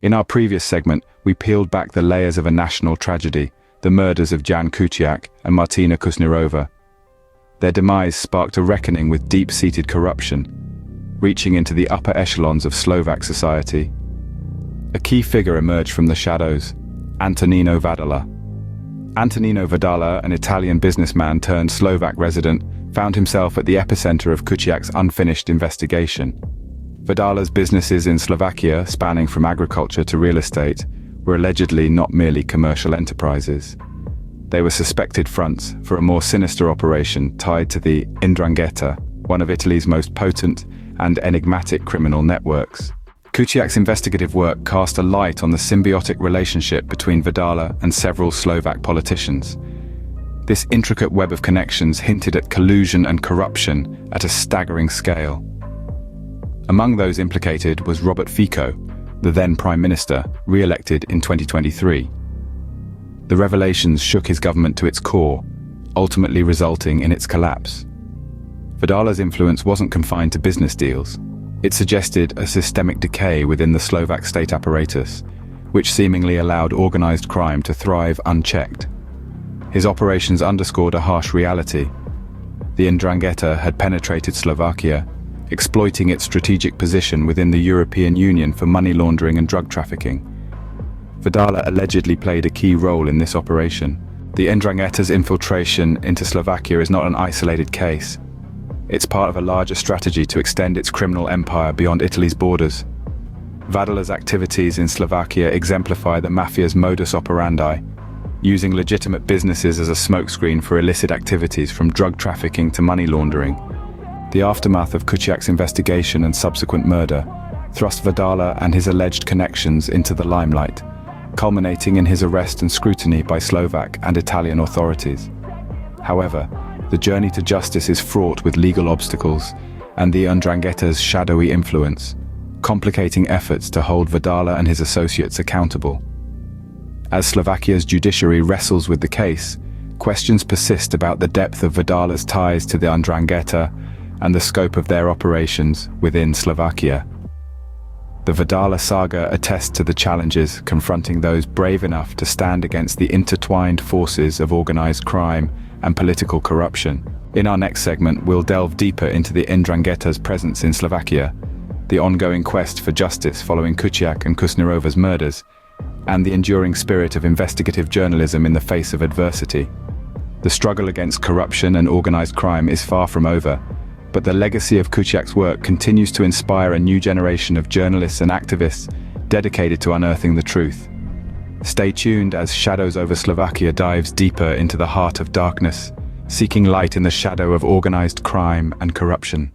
In our previous segment, we peeled back the layers of a national tragedy, the murders of Ján Kuciak and Martina Kusnerova. Their demise sparked a reckoning with deep-seated corruption, reaching into the upper echelons of Slovak society. A key figure emerged from the shadows, Antonino Vadala. Antonino Vadala, an Italian businessman turned Slovak resident, found himself at the epicenter of Kuciak's unfinished investigation. Vadala's businesses in Slovakia, spanning from agriculture to real estate, were allegedly not merely commercial enterprises. They were suspected fronts for a more sinister operation tied to the Ndrangheta, one of Italy's most potent and enigmatic criminal networks. Kuciak's investigative work cast a light on the symbiotic relationship between Vadala and several Slovak politicians. This intricate web of connections hinted at collusion and corruption at a staggering scale. Among those implicated was Robert Fico, the then Prime Minister, re-elected in 2023. The revelations shook his government to its core, ultimately resulting in its collapse. Vadala's influence wasn't confined to business deals. It suggested a systemic decay within the Slovak state apparatus, which seemingly allowed organized crime to thrive unchecked. His operations underscored a harsh reality. The Ndrangheta had penetrated Slovakia, exploiting its strategic position within the European Union for money laundering and drug trafficking. Vadala allegedly played a key role in this operation. The Ndrangheta's infiltration into Slovakia is not an isolated case. It's part of a larger strategy to extend its criminal empire beyond Italy's borders. Vadala's activities in Slovakia exemplify the Mafia's modus operandi, using legitimate businesses as a smokescreen for illicit activities from drug trafficking to money laundering. The aftermath of Kuciak's investigation and subsequent murder thrust Vadala and his alleged connections into the limelight, culminating in his arrest and scrutiny by Slovak and Italian authorities. However, the journey to justice is fraught with legal obstacles and the Ndrangheta's shadowy influence, complicating efforts to hold Vadala and his associates accountable. As Slovakia's judiciary wrestles with the case, questions persist about the depth of Vadala's ties to the Ndrangheta and the scope of their operations within Slovakia. The Vadala saga attests to the challenges confronting those brave enough to stand against the intertwined forces of organized crime and political corruption. In our next segment, we'll delve deeper into the Ndrangheta's presence in Slovakia, the ongoing quest for justice following Kuciak and Kusnerova's murders, and the enduring spirit of investigative journalism in the face of adversity. The struggle against corruption and organized crime is far from over, but the legacy of Kuciak's work continues to inspire a new generation of journalists and activists dedicated to unearthing the truth. Stay tuned as Shadows Over Slovakia dives deeper into the heart of darkness, seeking light in the shadow of organized crime and corruption.